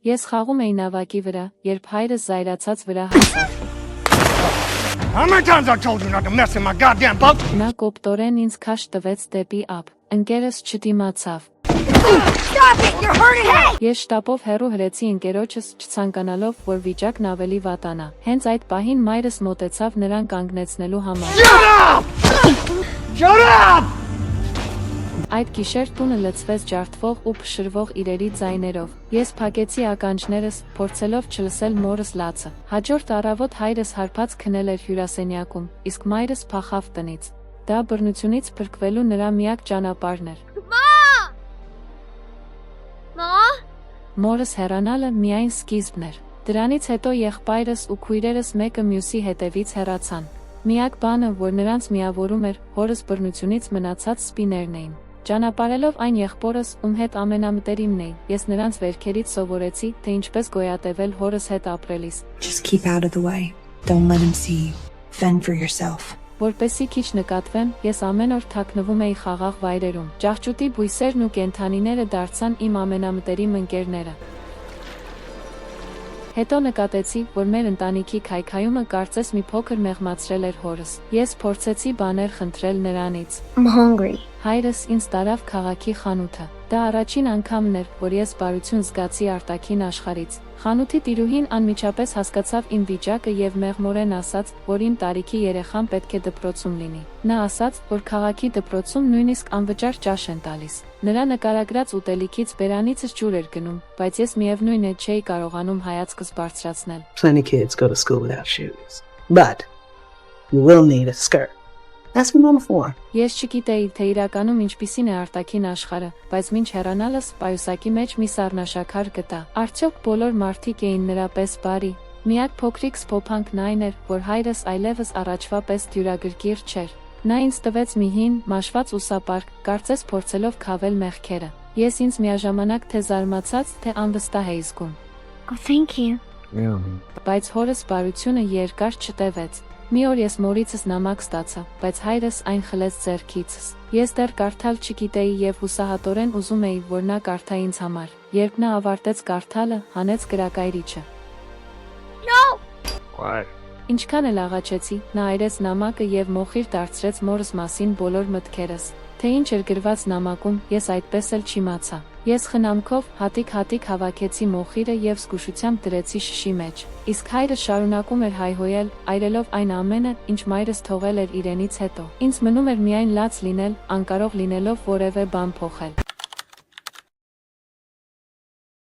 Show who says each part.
Speaker 1: Ես խաղում էի նավակի վրա, երբ հայրս զայրացած վրա հասավ։
Speaker 2: How many times I told you not to mess in my goddamn boat?
Speaker 1: Նա կոպտորեն ինձ քաշ տվեց դեպի ափ։ Ընկերս չդիմացավ։
Speaker 3: Stop it! You're hurting me!
Speaker 1: Ես շտապով հեռու հրեցի ընկերոջս, չցանկանալով, որ վիճակն ավելի վատանա։ Հենց այդ պահին մայրս մոտեցավ նրան կանգնեցնելու համար։
Speaker 2: Shut up! Shut up!
Speaker 1: Այդ գիշեր տունը լցվեց ջարդվող ու փշրվող իրերի ձայներով։ Ես փակեցի ականջներս, փորձելով չլսել մորս լացը։ Հաջորդ առավոտ հայրս հարբած քնել էր հյուրասենյակում, իսկ մայրս փախավ տնից։ Դա բռնությունից փրկվելու նրա միակ ճանապարհն էր։ Մորս հեռանալը միայն սկիզբն էր։ Դրանից հետո եղբայրս ու քույրերս մեկը մյուսի հետևից հեռացան։ Միակ բանը, որ նրանց միավորում էր, հորս բռնությունից մնացած սպիներն էին։ Ճանապարհելով այն եղբորս, ում հետ ամենամտերիմն էի, ես նրանց վերքերից սովորեցի, թե ինչպես գոյատևել հորս հետ ապրելիս։
Speaker 4: Just keep out of the way. Don't let him see you. Fend for yourself.
Speaker 1: Որպեսզի քիչ նկատվեմ, ես ամեն օր թաքնվում էի խաղաղ վայրերում։ Ճահճուտի բույսերն ու կենդանիները դարձան իմ ամենամտերիմ ընկերները։ Հետո նկատեցի, որ մեր ընտանիքի քայքայումը կարծես մի փոքր մեղմացրել էր հորս։ Ես փորձեցի բաներ խնդրել նրանից։
Speaker 3: I'm hungry.
Speaker 1: Հայրս ինձ տարավ քաղաքի խանութը։ Դա առաջին անգամն էր, որ ես բարություն զգացի արտաքին աշխարհից։ Խանութի տիրուհին անմիջապես հասկացավ իմ վիճակը եւ մեղմորեն ասաց, որ իմ տարիքի երեխան պետք է դպրոցում լինի։ Նա ասաց, որ քաղաքի դպրոցում նույնիսկ անվճար ճաշ են տալիս։ Նրա նկարագրած ուտելիքից բերանիցս ջուր էր գնում, բայց ես միևնույն է չէի կարողանում հայացքս բարձրացնել։
Speaker 5: Plenty kids go to school without shoes. But you will need a skirt. That's what I'm for.
Speaker 1: Ես չգիտեի, թե իրականում ինչպիսին է արտաքին աշխարհը, բայց մինչ հեռանալս պայուսակի մեջ մի սառնաշաքար գտա։ Արդյոք բոլոր մարդիկ էին նրա պես բարի։ Միակ փոքրիկ սփոփանքն այն էր, որ հայրս այլևս առաջվա պես դյուրագրգիռ չէր։ Նա ինձ տվեց մի հին, մաշված ուսապարկ, կարծես փորձելով քավել մեղքերը։ Ես ինձ միաժամանակ թե զարմացած, թե անվստահ էի զգում։
Speaker 3: Oh, thank you.
Speaker 1: Բայց հորս բարությունը երկար չտևեց։ Մի օր ես մորիցս նամակ ստացա, բայց հայրս այն խլեց ձեռքիցս։ Ես դեռ կարդալ չգիտեի եւ հուսահատորեն ուզում էի, որ նա կարդա ինձ համար։ Երբ նա ավարտեց կարդալը, հանեց գրակայրիչը։
Speaker 3: No!
Speaker 2: Why?
Speaker 1: Ինչքան էլ աղաչեցի, նա այրեց նամակը եւ մոխիր դարձրեց մորս մասին բոլոր մտքերս։ Թե ինչ էր գրված նամակում, ես այդպես էլ չիմացա։ Ես խնամքով հատիկ-հատիկ հավաքեցի մոխիրը եւ զգուշությամբ դրեցի շշի մեջ։ Իսկ հայրս շարունակում էր հայհոյել, այրելով այն ամենը, ինչ մայրս թողել էր իրենից հետո։ Ինձ մնում էր միայն լաց լինել, անկարող լինելով որևէ բան փոխել։